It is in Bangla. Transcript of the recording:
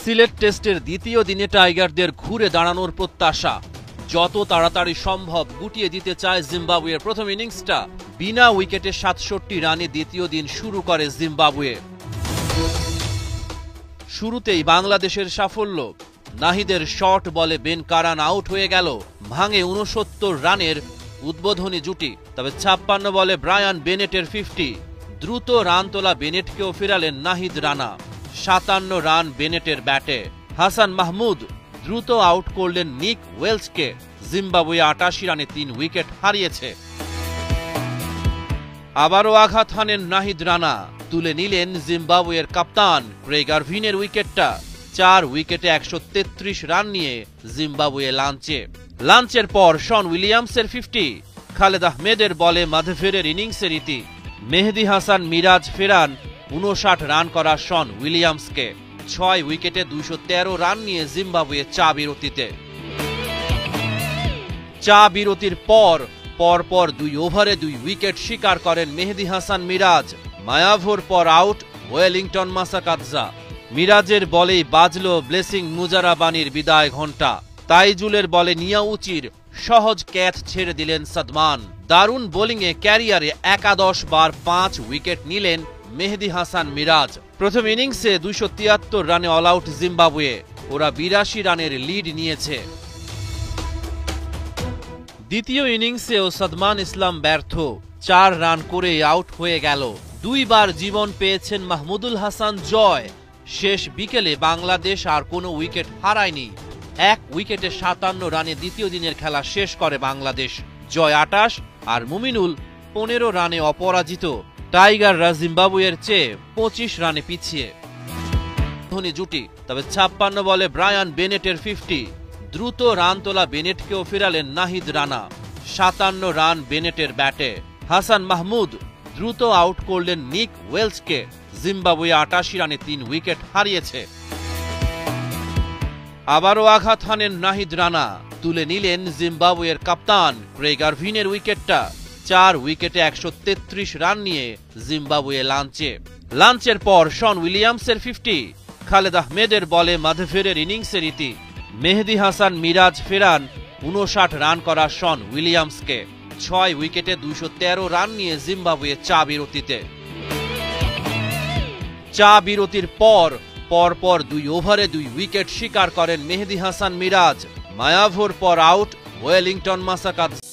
সিলেট টেস্টের দ্বিতীয় দিনে টাইগারদের ঘুরে দাঁড়ানোর প্রত্যাশা। যত তাড়াতাড়ি সম্ভব গুটিয়ে দিতে চায় জিম্বাবুয়ের প্রথম ইনিংসটা। বিনা উইকেটে ৬৭ রানে দ্বিতীয় দিন শুরু করে জিম্বাবুয়ে। শুরুতেই বাংলাদেশের সাফল্য। নাহিদের শর্ট বলে বেন কারান আউট হয়ে গেল। ভাঙে ৬৯ রানের উদ্বোধনী জুটি। তবে ৫৬ বলে ব্রায়ান বেনেটের 50। দ্রুত রান তোলা বেনেটকেও ফেরালেন নাহিদ রানা। ৫৭ রান বেনেটের ব্যাটে। হাসান মাহমুদ দ্রুত আউট করলেন নিক ওয়েলসকে। জিম্বাবুয়ে ৮৮ রানে ৩ উইকেট হারিয়েছে। আবারও আঘাত হানেন নাহিদ রানা। তুলে নিলেন জিম্বাবুয়ের কাপ্তান ক্রেগ আরভিনের উইকেটটা। ৪ উইকেটে ১৩৩ রান নিয়ে জিম্বাবুয়ে লাঞ্চের পর শন উইলিয়ামসের 50। খালেদ আহমেদের বলে মাধভেরের ইনিংসের ইতি। মেহেদী হাসান মিরাজ ফেরান ৫৯ রান করা শন উইলিয়ামসকে। ৬ উইকেটে ২১৩ রান নিয়ে জিম্বাবুয়ে চা বিরতির পর ২ ওভারে ২ উইকেট শিকার করেন মেহেদী হাসান মিরাজ। মায়াভোর পর আউট ওয়েলিংটন মাসাকাদজা। মিরাজের বলেই বাজল ব্লেসিং মুজারাবানির বিদায় ঘণ্টা। তাইজুলের বলে নিয়াউচির সহজ ক্যাচ ছেড়ে দিলেন সাদমান। দারুণ বোলিংয়ে ক্যারিয়ারে একাদশ বার ৫ উইকেট নিলেন মেহেদী হাসান মিরাজ। প্রথম ইনিংসে ২৭৩ রানে অল আউট জিম্বাবুয়ে। ওরা ৮২ রানের লিড নিয়েছে। দ্বিতীয় ইনিংসেও সাদমান ইসলাম ব্যর্থ। ৪ রান করে আউট হয়ে গেল। ২ বার জীবন পেয়েছেন মাহমুদুল হাসান জয়। শেষ বিকেলে বাংলাদেশ আর কোনো উইকেট হারায়নি। ১ উইকেটে ৫৭ রানে দ্বিতীয় দিনের খেলা শেষ করে বাংলাদেশ। জয় ২৮ আর মুমিনুল ১৫ রানে অপরাজিত। টাইগাররা জিম্বাবুয়ের চেয়ে ২৫ রানে পিছিয়ে। ধনী জুটি। তবে ৫৬ বলে ব্রায়ান বেনেটের 50। দ্রুত রান তোলা বেনেটকেও ফেরালেন নাহিদ রানা। ৫৭ রান বেনেটের ব্যাটে। হাসান মাহমুদ দ্রুত আউট করলেন নিক ওয়েলসকে। জিম্বাবুয়ে ৮৮ রানে ৩ উইকেট হারিয়েছে। আবারও আঘাত হানেন নাহিদ রানা। তুলে নিলেন জিম্বাবুয়ের কাপ্তান ক্রেগ আরভিনের উইকেটটা। ৪ উইকেটে ১৩৩ রান নিয়ে জিম্বাবুয়ে লাঞ্চের পর শন উইলিয়ামসের 50। খালেদ আহমেদের বলে মাধভেরের ইনিংসের ইতি। মেহেদী হাসান মিরাজ ফেরান ৫৯ রান করা শন উইলিয়ামসকে। ৬ উইকেটে ২১৩ রান নিয়ে জিম্বাবুয়ে চা বিরতির পর ২ ওভারে ২ উইকেট শিকার করেন মেহেদী হাসান মিরাজ। মায়াভোর পর আউট ওয়েলিংটন মাসাকাদজা।